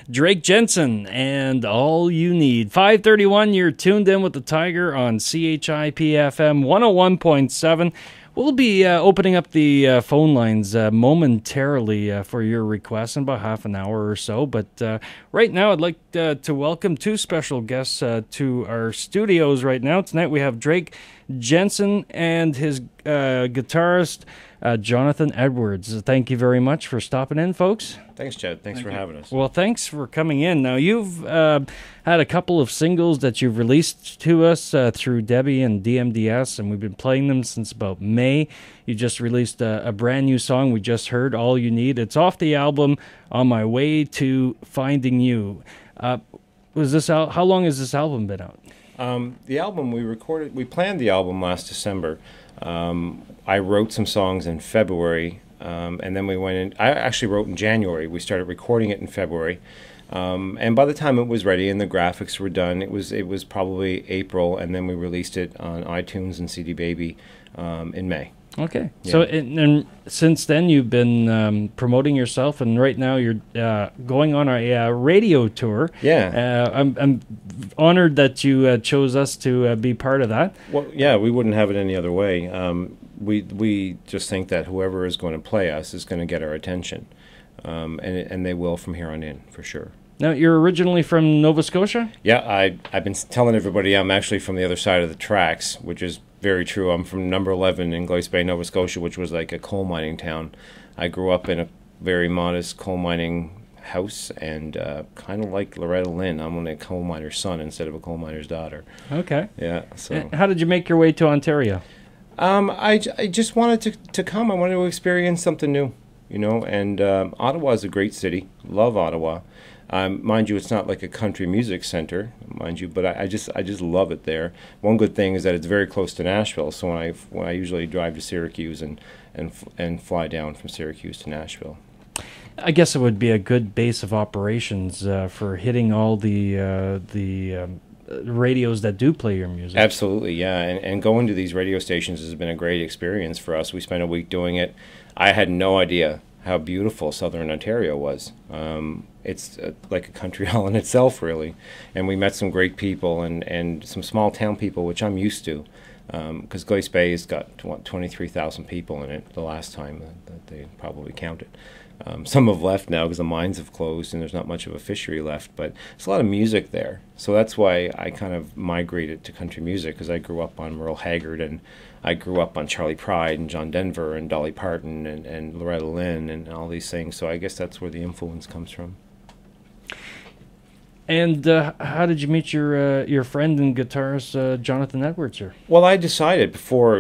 Drake Jensen and All You Need. 5:31, you're tuned in with the Tiger on CHIP-FM 101.7. We'll be opening up the phone lines momentarily for your requests in about half an hour or so. But right now, I'd like to welcome two special guests to our studios right now. Tonight, we have Drake Jensen and his guitarist, Jonathan Edwards. Thank you very much for stopping in, folks. Thanks, Chad. Thanks for having us. Well, thanks for coming in. Now, you've had a couple of singles that you've released to us through Debbie and DMDS, and we've been playing them since about May. You just released a brand new song we just heard, All You Need. It's off the album On My Way to Finding You. How long has this album been out? The album we planned the album last December. I wrote some songs in February, and then we went in. I actually wrote in January. We started recording it in February, and by the time it was ready and the graphics were done, it was probably April, and then we released it on iTunes and CD Baby in May. Okay. Yeah. So, and since then, you've been promoting yourself, and right now you're going on a radio tour. Yeah. I'm honored that you chose us to be part of that. Well, yeah, we wouldn't have it any other way. We just think that whoever is going to play us is going to get our attention, and they will from here on in, for sure. Now, you're originally from Nova Scotia? Yeah, I've been telling everybody I'm actually from the other side of the tracks, which is very true. I'm from number 11 in Glace Bay, Nova Scotia, which was like a coal mining town. I grew up in a very modest coal mining house, and kind of like Loretta Lynn, I'm a coal miner's son instead of a coal miner's daughter. Okay. Yeah. So How did you make your way to Ontario? I just wanted to come. I wanted to experience something new, and Ottawa is a great city. Love Ottawa. Mind you, it's not like a country music center, mind you, but I just love it there. One good thing is that it's very close to Nashville, so when I usually drive to Syracuse and fly down from Syracuse to Nashville. I guess it would be a good base of operations for hitting all the radios that do play your music. Absolutely, yeah, and going to these radio stations has been a great experience for us. We spent a week doing it. I had no idea how beautiful Southern Ontario was. It's like a country all in itself, really. And we met some great people and some small town people, which I'm used to, because Glace Bay has got 23,000 people in it the last time that they probably counted. Some have left now because the mines have closed and there's not much of a fishery left, but there's a lot of music there. So that's why I kind of migrated to country music, because I grew up on Merle Haggard, and I grew up on Charlie Pride and John Denver and Dolly Parton and Loretta Lynn and all these things. So I guess that's where the influence comes from. And how did you meet your friend and guitarist Jonathan Edwards here? Well, I decided before,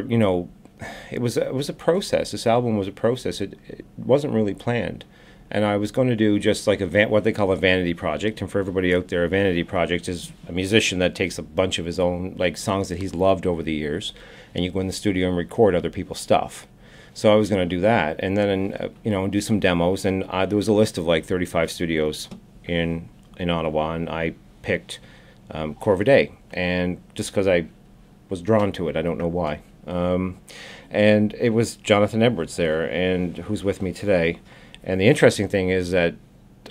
it was a process. This album was a process. It wasn't really planned, and I was going to do just like what they call a vanity project. And for everybody out there, a vanity project is a musician that takes a bunch of his own songs that he's loved over the years, and you go in the studio and record other people's stuff. So I was going to do that, and then do some demos. And there was a list of 35 studios in Ottawa, and I picked Corvidae, and just because I was drawn to it, I don't know why. And it was Jonathan Edwards there, and who's with me today. And the interesting thing is that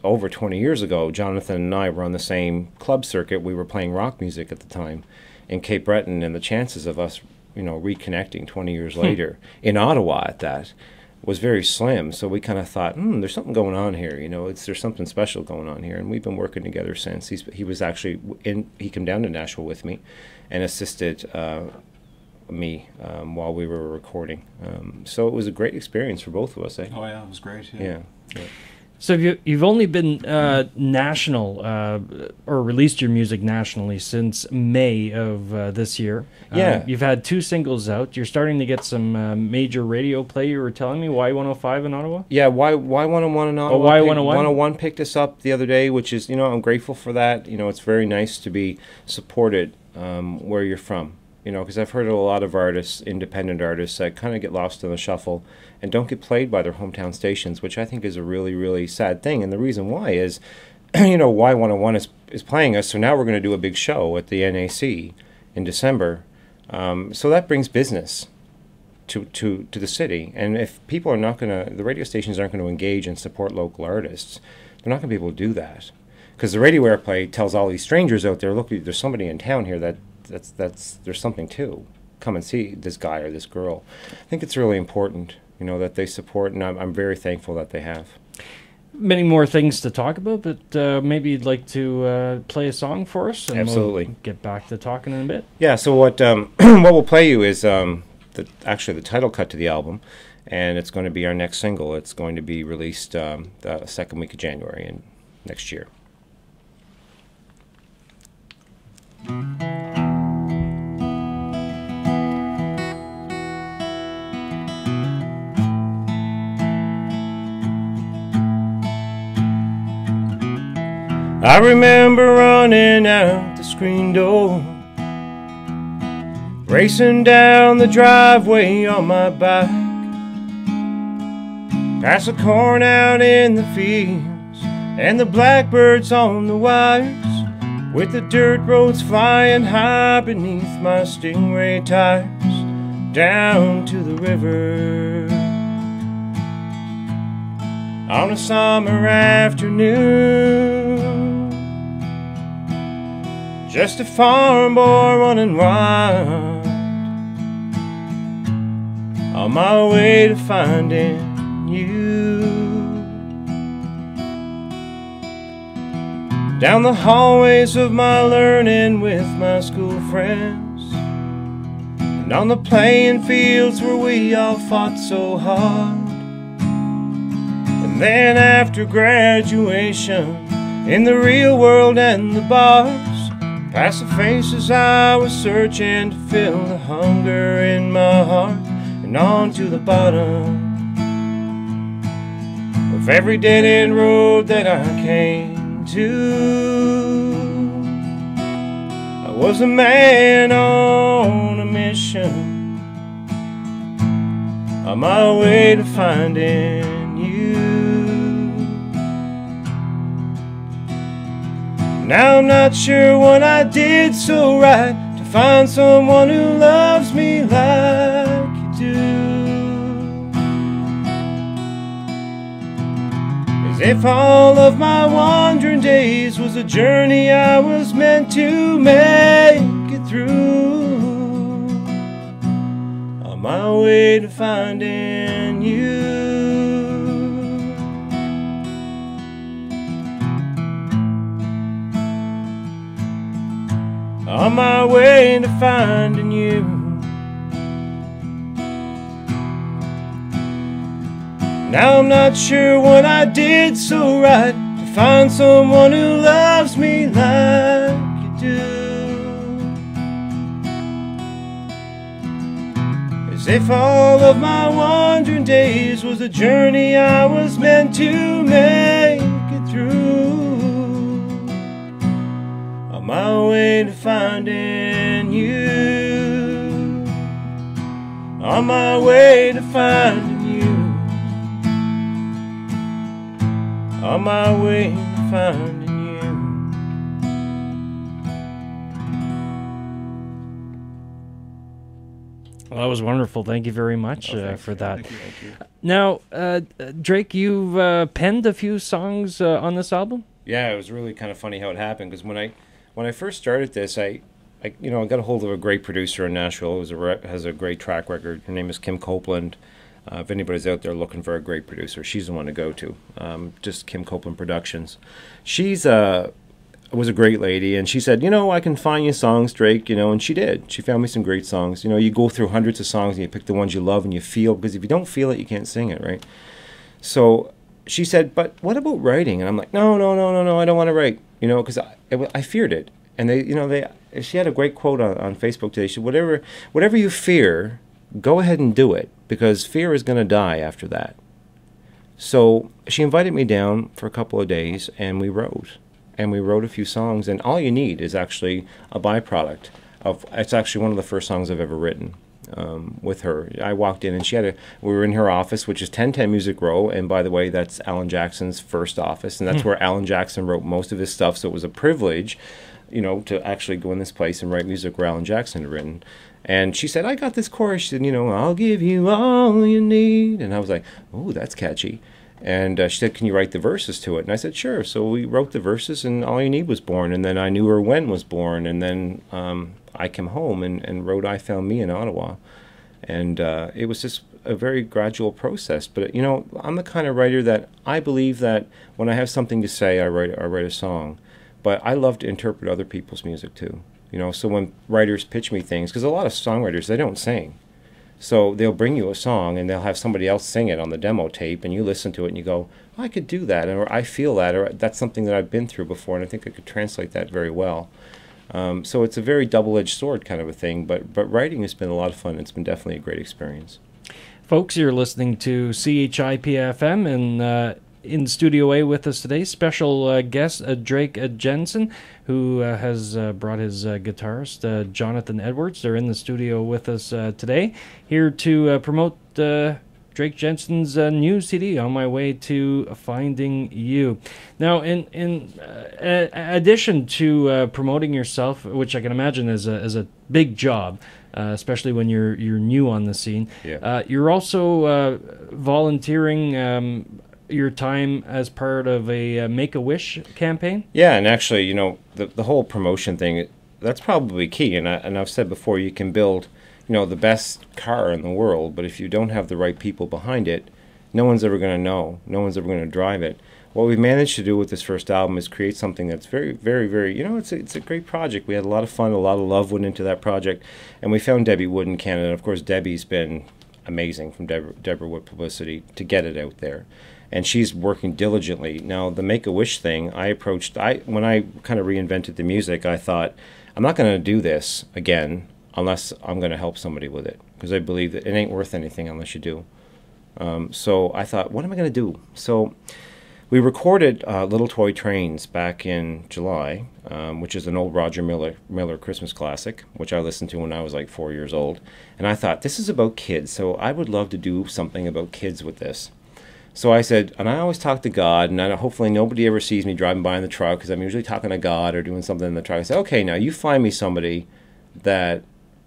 over 20 years ago, Jonathan and I were on the same club circuit. We were playing rock music at the time in Cape Breton, and the chances of us, reconnecting 20 years later in Ottawa at that was very slim. So we kind of thought, there's something going on here. There's something special going on here, and we've been working together since. He was actually he came down to Nashville with me and assisted me while we were recording. So it was a great experience for both of us. Oh yeah, it was great. Yeah. So you've only been national or released your music nationally since May of this year. Yeah. You've had 2 singles out. You're starting to get some major radio play. You were telling me Y105 in Ottawa? Yeah, Y101 in Ottawa. Oh, Y101? 101 picked us up the other day, which is, I'm grateful for that. It's very nice to be supported where you're from. Because I've heard of a lot of artists, independent artists, that kind of get lost in the shuffle and don't get played by their hometown stations, which I think is a really, really sad thing. And the reason why is, Y101 is playing us, so now we're going to do a big show at the NAC in December. So that brings business to the city. And if people are not going to, the radio stations aren't going to engage and support local artists, they're not going to be able to do that. because the radio airplay tells all these strangers out there, look, there's somebody in town here that's there's something to come and see this guy or this girl. I think it's really important, you know, that they support, and I'm very thankful that they have. Many more things to talk about, but maybe you'd like to play a song for us, and Absolutely. we'll get back to talking in a bit. Yeah. So what what we'll play you is actually the title cut to the album, and it's going to be our next single. It's going to be released the second week of January in next year. I remember running out the screen door, racing down the driveway on my bike, past the corn out in the fields and the blackbirds on the wires, with the dirt roads flying high beneath my Stingray tires, down to the river. On a summer afternoon, just a farm boy running wild, on my way to finding you. Down the hallways of my learning with my school friends, and on the playing fields where we all fought so hard. And then after graduation, in the real world and the bars, past the faces I was searching to fill the hunger in my heart, and on to the bottom of every dead-end road that I came to. I was a man on a mission, on my way to finding you. Now I'm not sure what I did so right to find someone who loves me like you do. As if all of my wandering days was a journey I was meant to make it through, on my way to finding you. On my way to finding you. Now I'm not sure what I did so right to find someone who loves me like you do. As if all of my wandering days was a journey I was meant to make it through, on my way to finding you. On my way to finding you. On my way to finding you. Well, that was wonderful. Thank you very much for that. Thank you. Now, Drake, you've penned a few songs on this album? Yeah, it was really kind of funny how it happened, because when I first started this, I got a hold of a great producer in Nashville who has a great track record. Her name is Kim Copeland. If anybody's out there looking for a great producer, she's the one to go to. Just Kim Copeland Productions. She's was a great lady, and she said, I can find you songs, Drake, and she did. She found me some great songs. You go through hundreds of songs and you pick the ones you love and you feel, because if you don't feel it, you can't sing it, right? So she said, but what about writing? And I'm like, no, I don't want to write, because I feared it. And she had a great quote on Facebook today. She said, whatever you fear, go ahead and do it, because fear is going to die after that. So she invited me down for a couple of days, and we wrote. And we wrote a few songs, and all you need is actually a byproduct of. It's actually one of the first songs I've ever written with her. I walked in, and we were in her office, which is 1010 Music Row, and by the way, that's Alan Jackson's first office, and that's where Alan Jackson wrote most of his stuff. So it was a privilege, to actually go in this place and write music where Alan Jackson had written. And she said, I got this chorus. She said, I'll give you all you need. And I was like, oh, that's catchy. And she said, "Can you write the verses to it?" And I said, "Sure." So we wrote the verses, and All You Need was born. And then I Knew Her When was born. And then I Came Home and wrote I Found Me in Ottawa. And it was just a very gradual process. But, you know, I'm the kind of writer that I believe that when I have something to say, I write a song. But I love to interpret other people's music, too. You know, so when writers pitch me things, because a lot of songwriters, they don't sing. So they'll bring you a song and they'll have somebody else sing it on the demo tape, and you listen to it and you go, I could do that, or I feel that, or that's something that I've been through before, and I think I could translate that very well. So it's a very double-edged sword kind of a thing, but writing has been a lot of fun. It's been definitely a great experience. Folks, you're listening to CHIP-FM, and in Studio A with us today, special guest Drake Jensen, who has brought his guitarist, Jonathan Edwards. They're in the studio with us today, here to promote Drake Jensen's new CD, On My Way to Finding You. Now, in addition to promoting yourself, which I can imagine is a big job, especially when you're new on the scene, you're also volunteering your time as part of a Make-A-Wish campaign? Yeah, and actually, you know, the whole promotion thing, that's probably key. And I've said before, you can build, you know, the best car in the world, but if you don't have the right people behind it, no one's ever going to know. No one's ever going to drive it. What we've managed to do with this first album is create something that's very, very, very, you know, it's a great project. We had a lot of fun, a lot of love went into that project, and we found Debbie Wood in Canada. And of course, Debbie's been amazing from Deborah Wood Publicity to get it out there. And she's working diligently. Now, the Make-A-Wish thing, when I kind of reinvented the music, I thought, I'm not going to do this again unless I'm going to help somebody with it, because I believe that it ain't worth anything unless you do. So I thought, what am I going to do? So we recorded Little Toy Trains back in July, which is an old Roger Miller Christmas classic, which I listened to when I was like 4 years old. And I thought, this is about kids, so I would love to do something about kids with this. So I said, and I always talk to God, and hopefully nobody ever sees me driving by in the truck, because I'm usually talking to God or doing something in the truck. I said, okay, now you find me somebody that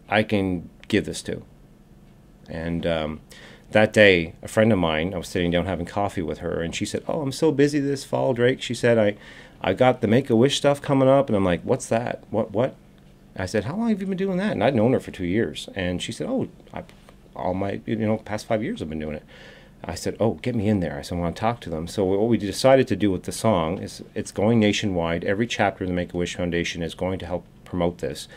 I can give this to. And that day, a friend of mine, I was sitting down having coffee with her, and she said, oh, I'm so busy this fall, Drake. She said, I got the Make-A-Wish stuff coming up. And I'm like, what's that? What? I said, how long have you been doing that? And I'd known her for 2 years. And she said, oh, all my, past 5 years I've been doing it. I said, oh, get me in there. I said, I want to talk to them. So what we decided to do with the song is it's going nationwide. Every chapter of the Make-A-Wish Foundation is going to help promote this.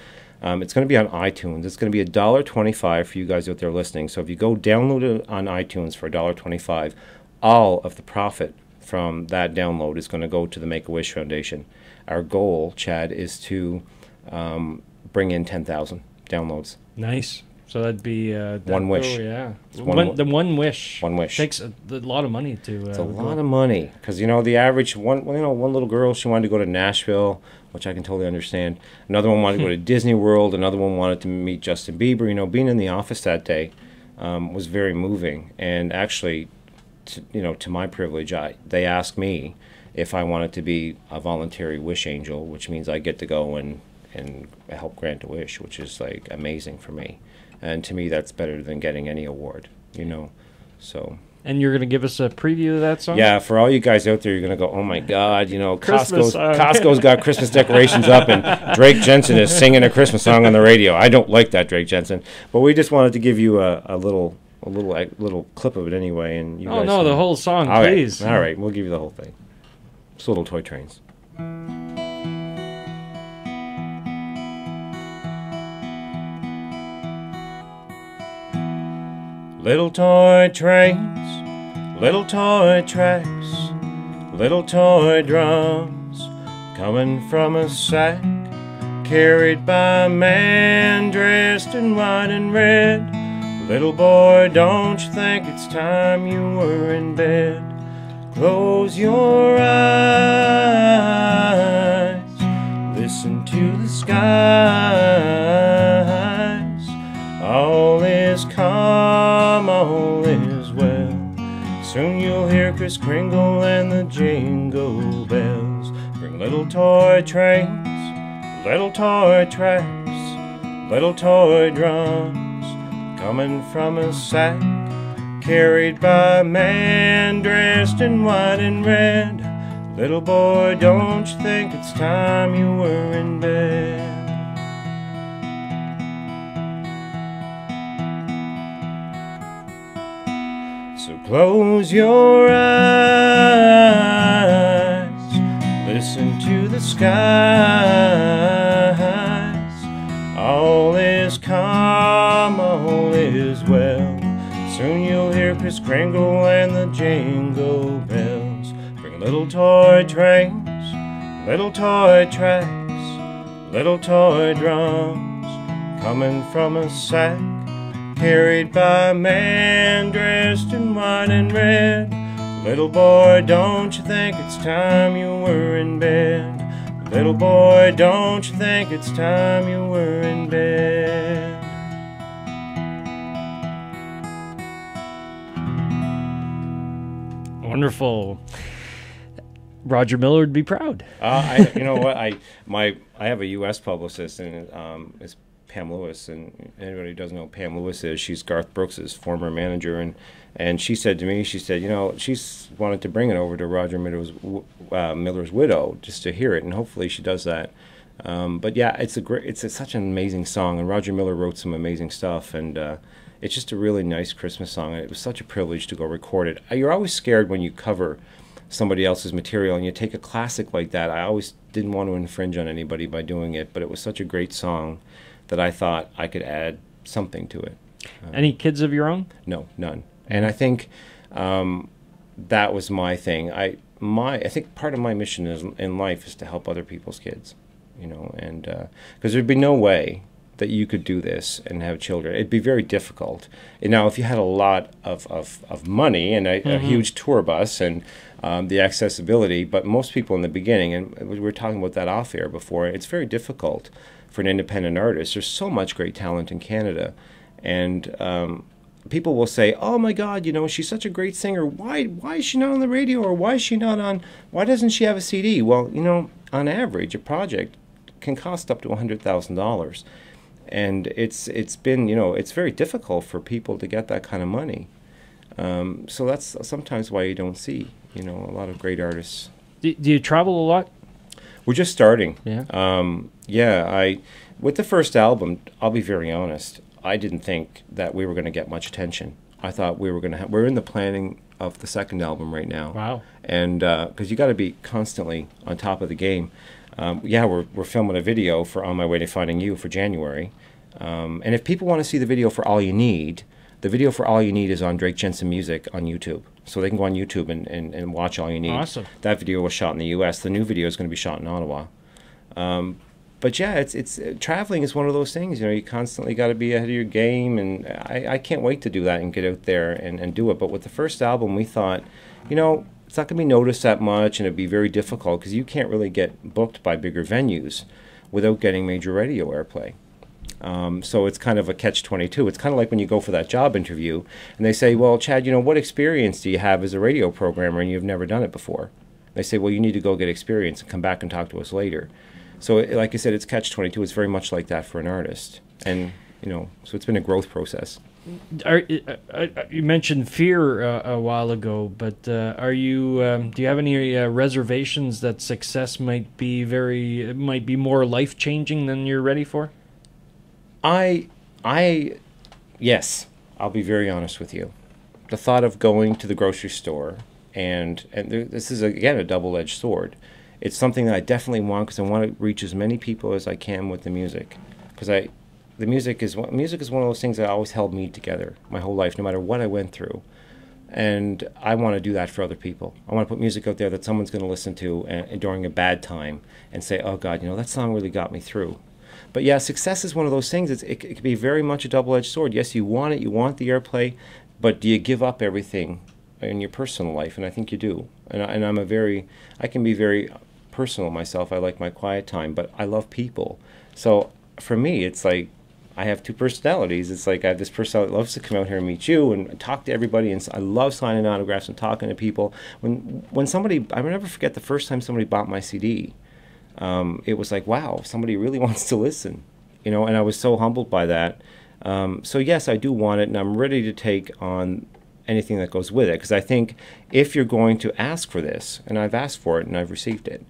It's going to be on iTunes. It's going to be $1.25 for you guys out there listening. So if you go download it on iTunes for $1.25, all of the profit from that download is going to go to the Make-A-Wish Foundation. Our goal, Chad, is to bring in 10,000 downloads. Nice. So that'd be one wish. Oh, yeah, the one wish. One wish takes a lot of money to. It's a lot of money, because the average one little girl, she wanted to go to Nashville, which I can totally understand. Another one wanted to go to Disney World. Another one wanted to meet Justin Bieber. Being in the office that day was very moving. And actually, to my privilege, they asked me if I wanted to be a voluntary wish angel, which means I get to go and help grant a wish, which is like amazing for me. And to me, that's better than getting any award, so. And you're going to give us a preview of that song? Yeah, for all you guys out there, you're going to go, oh, my God, Costco's got Christmas decorations up, and Drake Jensen is singing a Christmas song on the radio. I don't like that, Drake Jensen. But we just wanted to give you a little clip of it anyway. And you guys, the whole song, all please. All right, we'll give you the whole thing. It's Little Toy Trains. Little toy trains, little toy tracks, little toy drums, coming from a sack, carried by a man dressed in white and red. Little boy, don't you think it's time you were in bed? Close your eyes, listen to the skies. All is calm, all is well. Soon you'll hear Kris Kringle and the jingle bells. Bring little toy trains, little toy tracks, little toy drums, coming from a sack, carried by a man dressed in white and red. Little boy, don't you think it's time you were in bed? So close your eyes, listen to the skies. All is calm, all is well. Soon you'll hear Kris Kringle and the jingle bells. Bring little toy trains, little toy tracks, little toy drums, coming from a sack, carried by a man dressed in white and red. Little boy, don't you think it's time you were in bed? Little boy, don't you think it's time you were in bed? Wonderful. Roger Miller would be proud. You know what? I have a U.S. publicist, and it's Pam Lewis. And anybody who doesn't know who Pam Lewis is, she's Garth Brooks' former manager. And she said to me, she said, you know, she's wanted to bring it over to Roger Miller's widow just to hear it, and hopefully she does that. But yeah, it's such an amazing song, and Roger Miller wrote some amazing stuff, and it's just a really nice Christmas song. And it was such a privilege to go record it. You're always scared when you cover somebody else's material and you take a classic like that. I always didn't want to infringe on anybody by doing it, but it was such a great song that I thought I could add something to it. Any kids of your own? No, none. And I think that was my thing. I think part of my mission in life is to help other people's kids, you know, and because there'd be no way that you could do this and have children. It'd be very difficult. And now, if you had a lot of money and a huge tour bus and the accessibility, but most people in the beginning, and we were talking about that off air before, it's very difficult for an independent artist. There's so much great talent in Canada, and people will say, "Oh my God, you know, she's such a great singer. Why is she not on the radio, or why doesn't she have a CD?" Well, you know, on average, a project can cost up to $100,000. And it's been, you know, it's very difficult for people to get that kind of money. So that's sometimes why you don't see, you know, a lot of great artists. Do you travel a lot? We're just starting. Yeah. With the first album, I'll be very honest, I didn't think that we were going to get much attention. I thought we were going to we're in the planning of the second album right now. Wow. And because you got to be constantly on top of the game. We're filming a video for On My Way to Finding You for January. And if people want to see the video for All You Need, the video for All You Need is on Drake Jensen Music on YouTube. So they can go on YouTube and watch All You Need. Awesome. That video was shot in the U.S. The new video is going to be shot in Ottawa. But yeah, it's traveling is one of those things. You know, you constantly got to be ahead of your game. And I can't wait to do that and get out there and do it. But with the first album, we thought, you know, it's not going to be noticed that much, and it'd be very difficult because you can't really get booked by bigger venues without getting major radio airplay. So it's kind of a catch-22. It's kind of like when you go for that job interview, and they say, well, Chad, you know, what experience do you have as a radio programmer, and you've never done it before? They say, well, you need to go get experience and come back and talk to us later. So like I said, it's catch-22. It's very much like that for an artist. And, you know, so it's been a growth process. You mentioned fear a while ago, but do you have any reservations that success might be more life-changing than you're ready for? Yes, I'll be very honest with you. The thought of going to the grocery store, and this is, again, a double-edged sword. It's something that I definitely want because I want to reach as many people as I can with the music. Because music is one of those things that always held me together my whole life, no matter what I went through. And I want to do that for other people. I want to put music out there that someone's going to listen to during a bad time and say, oh, God, you know, that song really got me through. But yeah, success is one of those things. It can be very much a double-edged sword. Yes, you want it, you want the airplay, but do you give up everything in your personal life? And I think you do. And I can be very personal myself. I like my quiet time, but I love people. So for me, it's like I have two personalities. It's like I have this person that loves to come out here and meet you and talk to everybody, and I love signing autographs and talking to people. When somebody, I will never forget the first time somebody bought my CD. It was like, wow, somebody really wants to listen, you know, and I was so humbled by that. So yes, I do want it, and I'm ready to take on anything that goes with it. Because I think if you're going to ask for this, and I've asked for it and I've received it,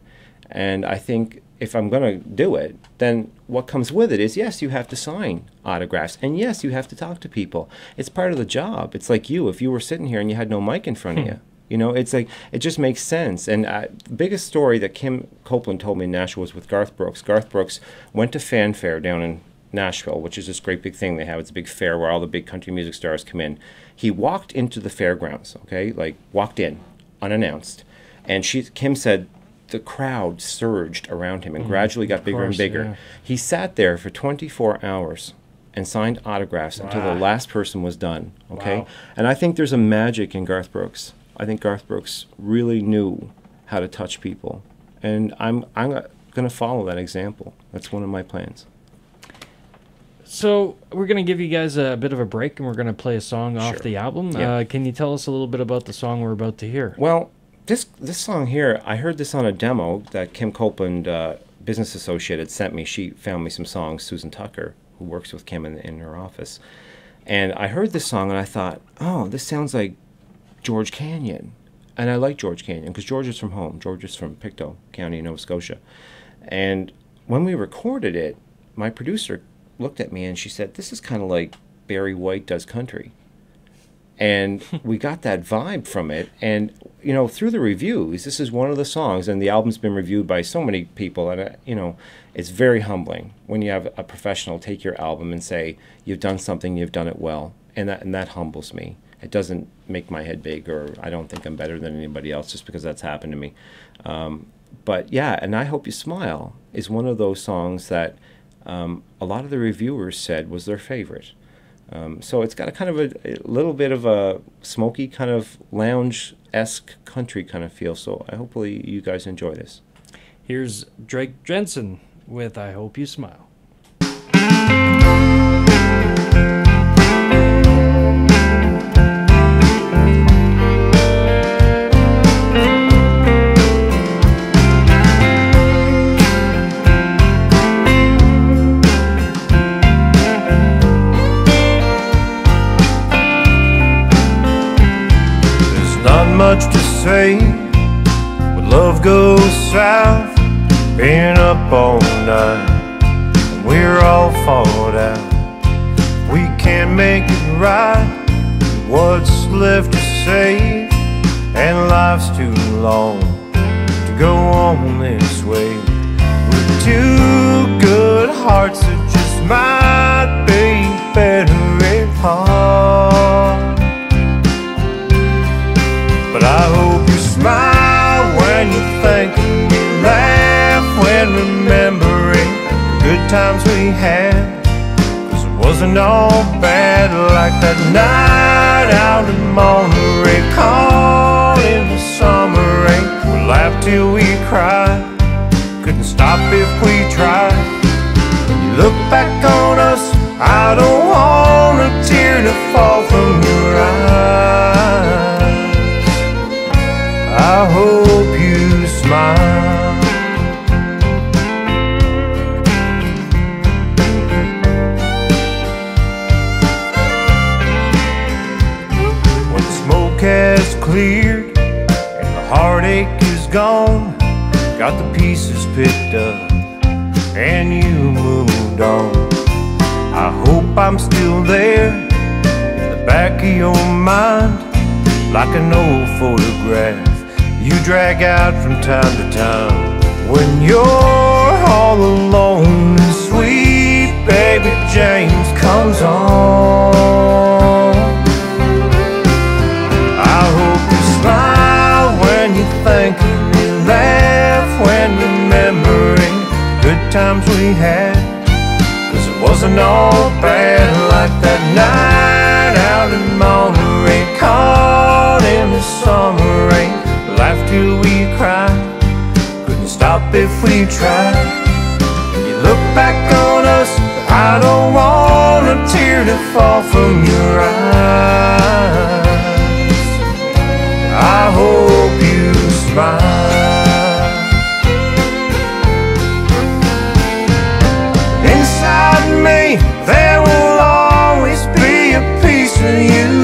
and I think if I'm going to do it, then what comes with it is, yes, you have to sign autographs, and yes, you have to talk to people. It's part of the job. It's like you, if you were sitting here and you had no mic in front of you. You know, it's like, it just makes sense. And the biggest story that Kim Copeland told me in Nashville was with Garth Brooks. Garth Brooks went to Fanfare down in Nashville, which is this great big thing they have. It's a big fair where all the big country music stars come in. He walked into the fairgrounds, okay, like walked in unannounced. And Kim said the crowd surged around him and gradually got bigger and bigger. Yeah. He sat there for 24 hours and signed autographs until the last person was done, okay? Wow. And I think there's a magic in Garth Brooks. I think Garth Brooks really knew how to touch people. And I'm going to follow that example. That's one of my plans. So we're going to give you guys a bit of a break, and we're going to play a song off the album. Yeah. Can you tell us a little bit about the song we're about to hear? Well, this song here, I heard this on a demo that Kim Copeland, business associate, had sent me. She found me some songs, Susan Tucker, who works with Kim in her office. And I heard this song, and I thought, oh, this sounds like George Canyon. And I like George Canyon because George is from home. George is from Pictou County, Nova Scotia. And when we recorded it, my producer looked at me and she said, this is kind of like Barry White does country. And we got that vibe from it. And, you know, through the reviews, this is one of the songs, and the album's been reviewed by so many people, and, you know, it's very humbling when you have a professional take your album and say, you've done something, you've done it well. And that humbles me. It doesn't make my head big, or I don't think I'm better than anybody else just because that's happened to me. But yeah, and I Hope You Smile is one of those songs that a lot of the reviewers said was their favorite. So it's got a kind of a little bit of a smoky kind of lounge-esque country kind of feel. So hopefully you guys enjoy this. Here's Drake Jensen with I Hope You Smile. Much to say, but love goes south. Being up all night, and we're all fought out. We can't make it right. What's left to say? And life's too long to go on this way. We're two good hearts that just might be better apart. But I hope you smile when you think, and you laugh when remembering the good times we had. 'Cause it wasn't all bad, like that night out in Monterey, caught in the summer rain. We laughed till we cried, couldn't stop if we tried. When you look back on us, I don't want a tear to fall from your eyes. I hope you smile. When the smoke has cleared and the heartache is gone, got the pieces picked up and you moved on. I hope I'm still there in the back of your mind, like an old photograph you drag out from time to time. When you're all alone and sweet baby James comes on, I hope you smile when you think, and you laugh when remembering the good times we had. 'Cause it wasn't all bad, like that night out in Monterey, caught in the summer rain. Laughed till we cried, couldn't stop if we tried. When you look back on us, I don't want a tear to fall from your eyes. I hope you smile. Inside me, there will always be a piece of you.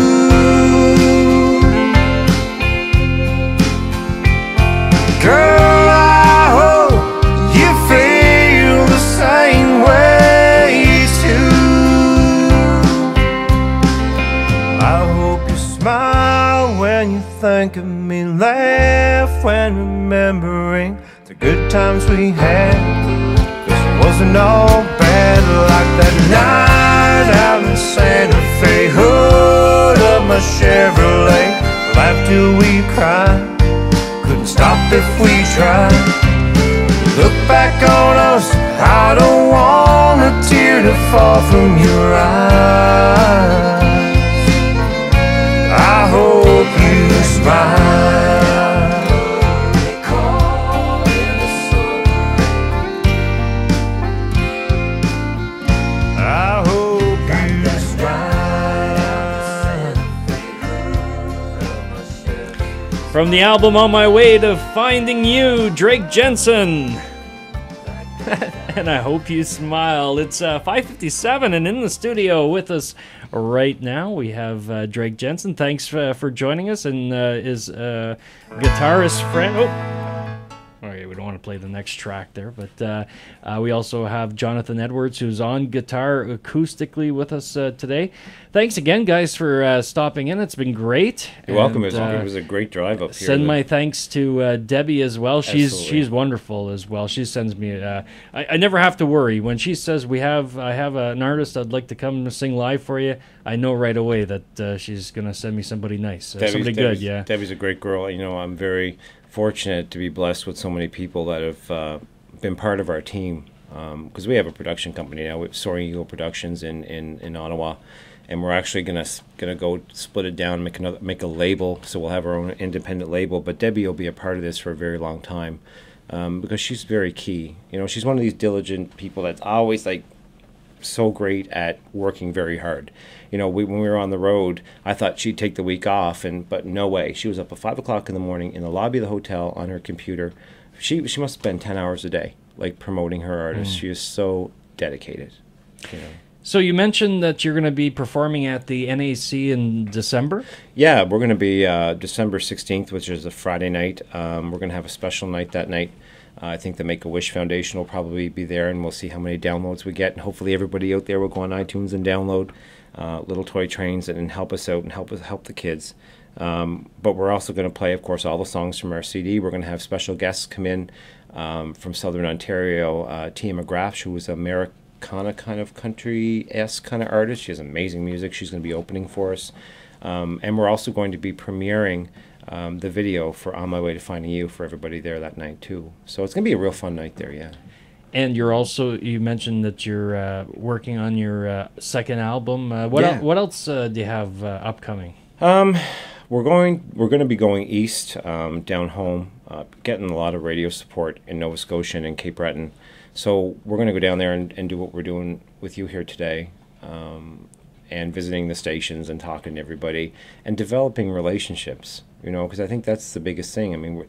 times we had, 'cause it wasn't all bad. Like that night out in Santa Fe, hood of my Chevrolet, laughed till we cried, couldn't stop if we tried. Look back on us, I don't want a tear to fall from your eyes. I hope you smile. I hope you smile. From the album On My Way to Finding You, Drake Jensen. And I hope you smile. It's 5:57, and in the studio with us right now we have Drake Jensen. Thanks for joining us, and his guitarist friend. Oh, okay, we don't want to play the next track there, but we also have Jonathan Edwards, who's on guitar acoustically with us today. Thanks again, guys, for stopping in. It's been great. You're welcome. It was a great drive up here. Send my thanks to Debbie as well. Absolutely. She's wonderful as well. She sends me. I never have to worry when she says I have an artist I'd like to come sing live for you. I know right away that she's gonna send me somebody nice, somebody good. Yeah, Debbie's a great girl. You know, I'm very fortunate to be blessed with so many people that have been part of our team, because we have a production company now. We have Soaring Eagle Productions in Ottawa, and we're actually gonna go split it down, make a label. So we'll have our own independent label. But Debbie will be a part of this for a very long time, because she's very key. You know, she's one of these diligent people that's always like so great at working very hard. You know, when we were on the road, I thought she'd take the week off, but no way. She was up at 5 o'clock in the morning in the lobby of the hotel on her computer. She must spend 10 hours a day, like promoting her artists. She is so dedicated. You know. So you mentioned that you're going to be performing at the NAC in December? Yeah, we're going to be December 16th, which is a Friday night. We're going to have a special night that night. I think the Make-A-Wish Foundation will probably be there, and we'll see how many downloads we get. And hopefully everybody out there will go on iTunes and download Little Toy Trains and help us out and help the kids. But we're also going to play, of course, all the songs from our CD. We're going to have special guests come in from Southern Ontario. Tia McGrath, who is Americana kind of country-esque kind of artist. She has amazing music. She's going to be opening for us. And we're also going to be premiering the video for On My Way to Finding You for everybody there that night too. So it's going to be a real fun night there, yeah. And you mentioned that you're working on your second album. What else do you have upcoming? We're going to be going east, down home, getting a lot of radio support in Nova Scotia and Cape Breton. So we're going to go down there and do what we're doing with you here today. And visiting the stations and talking to everybody and developing relationships, you know, because I think that's the biggest thing. I mean, we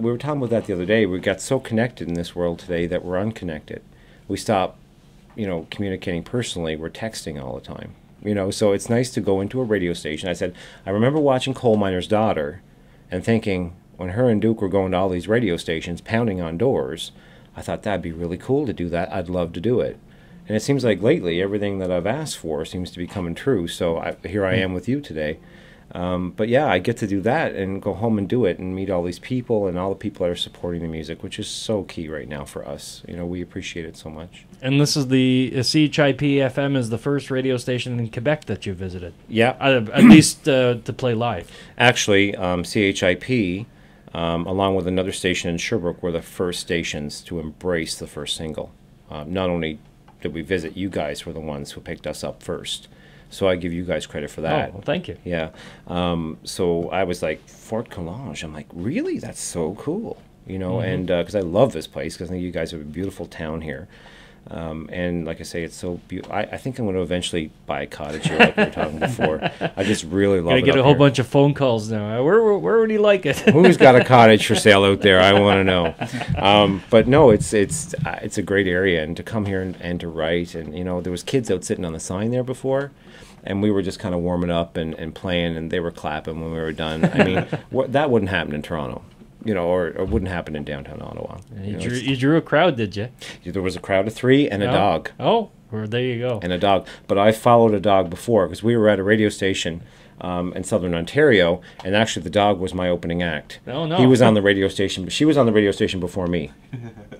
were talking about that the other day. We got so connected in this world today that we're unconnected. We stop, you know, communicating personally. We're texting all the time, you know, so it's nice to go into a radio station. I said, I remember watching Coal Miner's Daughter and thinking when her and Duke were going to all these radio stations, pounding on doors, I thought that'd be really cool to do that. I'd love to do it. And it seems like lately everything that I've asked for seems to be coming true. So here I am with you today. But yeah, I get to do that and go home and do it and meet all these people and all the people that are supporting the music, which is so key right now for us. You know, we appreciate it so much. And this is the CHIP FM is the first radio station in Quebec that you visited. Yeah. At least to play live. Actually, CHIP, along with another station in Sherbrooke, were the first stations to embrace the first single. Not only did we visit, you guys were the ones who picked us up first. So I give you guys credit for that. Oh, well, thank you. Yeah. So I was like, Fort Collage. I'm like, really? That's so cool. You know, and because I love this place, because I think you guys have a beautiful town here. And like I say, it's so beautiful. I think I'm going to eventually buy a cottage here, like we were talking before. I just really love it. Get a whole bunch of phone calls now. Where would he like it? Who's got a cottage for sale out there? I want to know. But no, it's a great area, and to come here and to write, and you know, there was kids out sitting on the sign there before, and we were just kind of warming up and playing, and they were clapping when we were done. I mean, that wouldn't happen in Toronto. You know, or wouldn't happen in downtown Ottawa. You drew a crowd, did you? There was a crowd of 3 and a dog. Oh, well, there you go. And a dog. But I followed a dog before, because we were at a radio station in Southern Ontario, and actually the dog was my opening act. Oh, no. He was on the radio station, but she was on the radio station before me.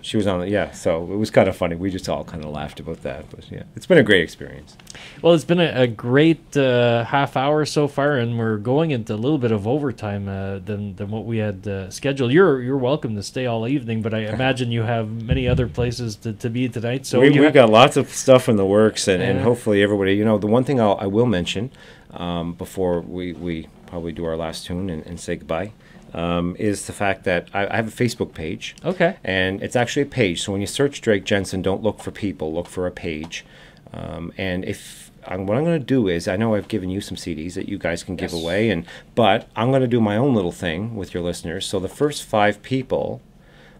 She was on the, yeah, so it was kind of funny. We just all kind of laughed about that, but yeah, it's been a great experience. Well, it's been a great half hour so far, and we're going into a little bit of overtime than what we had scheduled. You're welcome to stay all evening, but I imagine you have many other places to be tonight. So we've got lots of stuff in the works, and hopefully everybody, you know, the one thing I will mention before we probably do our last tune and say goodbye, is the fact that I have a Facebook page. Okay. And it's actually a page. So when you search Drake Jensen, don't look for people, look for a page. And what I'm going to do is, I know I've given you some CDs that you guys can give away, but I'm going to do my own little thing with your listeners. So the first 5 people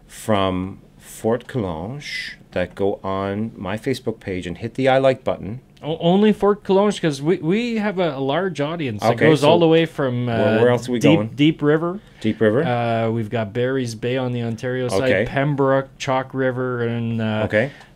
from Fort Collonges that go on my Facebook page and hit the I like button. Only Fort Collonges, because we have a large audience that goes all the way from where else are we going? Deep River. Deep River. We've got Barry's Bay on the Ontario side, Pembroke, Chalk River, and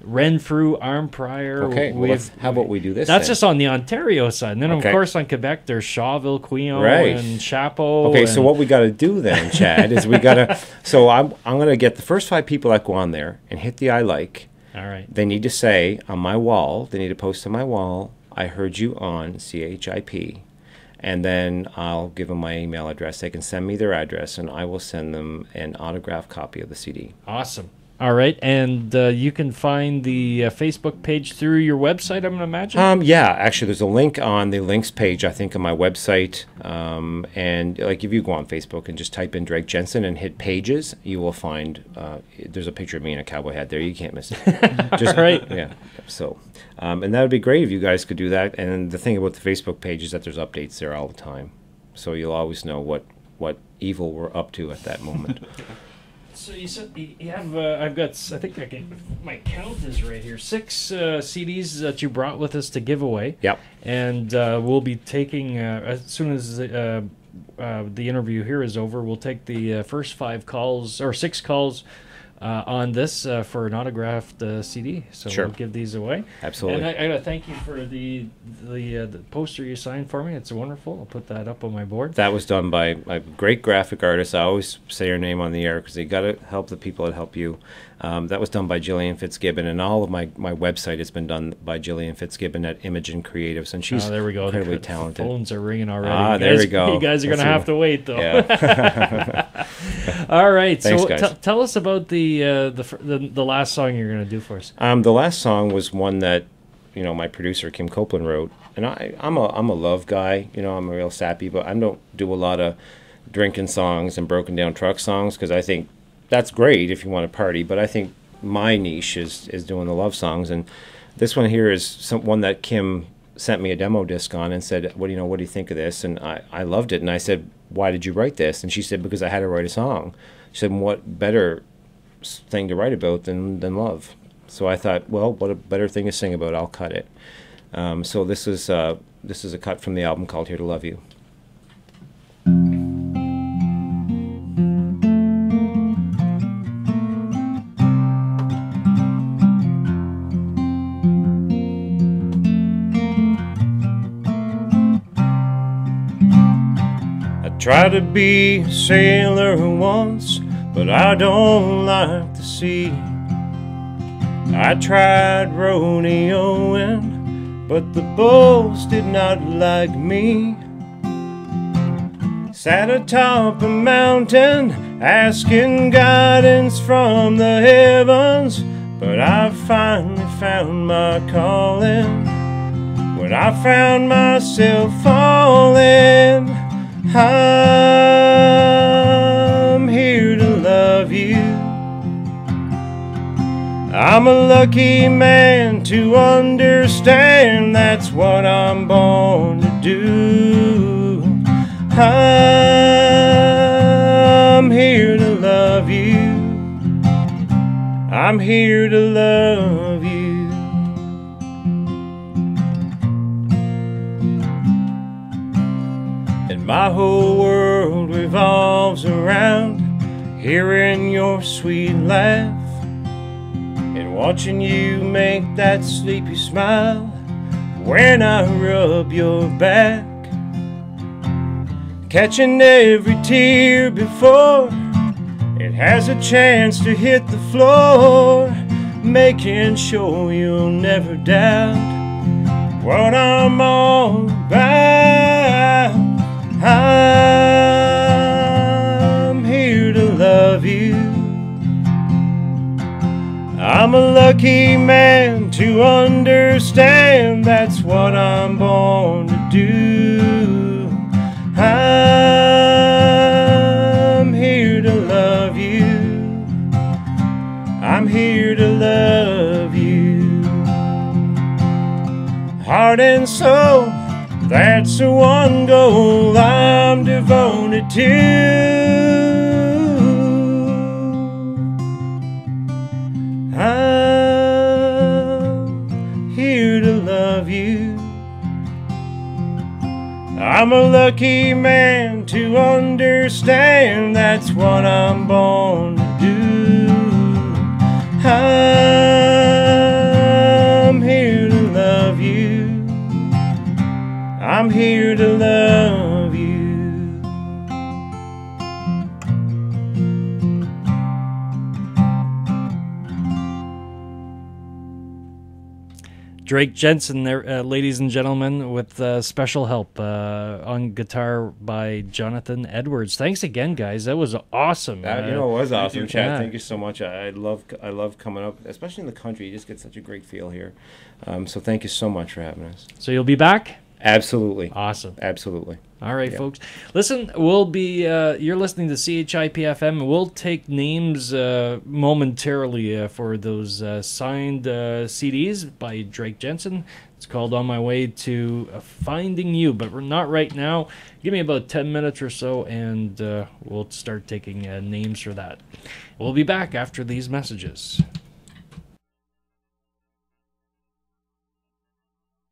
Renfrew, Armprior. Okay, well, how about we do this? That's just on the Ontario side. And then, of course, on Quebec, there's Shawville, Quillon, and Chapeau. Okay, so what we got to do then, Chad, is we got to... So I'm going to get the first 5 people that go on there and hit the I like. All right. They need to say on my wall, they need to post on my wall, I heard you on CHIP. And then I'll give them my email address. They can send me their address, and I will send them an autographed copy of the CD. Awesome. All right. And you can find the Facebook page through your website, I'm going to imagine? Yeah. Actually, there's a link on the links page, I think, on my website. And like if you go on Facebook and just type in Drake Jensen and hit pages, you will find there's a picture of me in a cowboy hat there. You can't miss it. Just, right. Yeah. So, and that would be great if you guys could do that. And the thing about the Facebook page is that there's updates there all the time. So you'll always know what evil we're up to at that moment. So you said you have, I've got, I think my count is right here, 6 CDs that you brought with us to give away. Yep. And we'll be taking, as soon as the interview here is over, we'll take the first 5 calls, or 6 calls on this for an autographed CD. So sure. We'll give these away. Absolutely. And I got to thank you for the poster you signed for me. It's wonderful. I'll put that up on my board. That was done by a great graphic artist. I always say her name on the air because you got to help the people that help you. That was done by Jillian Fitzgibbon, and all of my website has been done by Jillian Fitzgibbon at Imogen Creatives, and she's there we go. incredibly The talented. Phones are ringing already. There we go. You guys are going to have to wait, though. Yeah. All right. Thanks, so guys. Tell us about the last song you're going to do for us. The last song was one that my producer Kim Copeland wrote, and I'm a love guy. I'm a real sappy, but I don't do a lot of drinking songs and broken down truck songs because I think that's great if you want to party, but I think my niche is doing the love songs, and this one here is one that Kim sent me a demo disc on and said, what do you think of this? And I loved it, and I said, why did you write this? And she said, because I had to write a song. She said, what better thing to write about than love? So I thought, well, what a better thing to sing about, I'll cut it. So this is a cut from the album called Here to Love You. Tried to be a sailor once, but I don't like the sea. I tried rodeoing, but the bulls did not like me. Sat atop a mountain, asking guidance from the heavens, but I finally found my calling when I found myself falling. I'm here to love you. I'm a lucky man to understand that's what I'm born to do. I'm here to love you. I'm here to love you. My whole world revolves around hearing your sweet laugh and watching you make that sleepy smile when I rub your back. catching every tear before it has a chance to hit the floor, making sure you'll never doubt what I'm all about. I'm here to love you. I'm a lucky man to understand that's what I'm born to do. I'm here to love you. I'm here to love you. Heart and soul, that's the one goal I'm devoted to. I'm here to love you. I'm a lucky man to understand that's what I'm born to do. I'm here to love you. I'm here to love you. Drake Jensen there, ladies and gentlemen, with special help on guitar by Jonathan Edwards. Thanks again, guys. That was awesome. It was awesome, Chad. Yeah. Thank you so much. I love coming up, especially in the country. You just get such a great feel here. So thank you so much for having us. So you'll be back? Absolutely. Awesome. Absolutely. All right, folks. Listen, we'll be. You're listening to CHIP-FM. We'll take names momentarily for those signed CDs by Drake Jensen. It's called On My Way to Finding You, but we're not right now. Give me about 10 minutes or so, and we'll start taking names for that. We'll be back after these messages.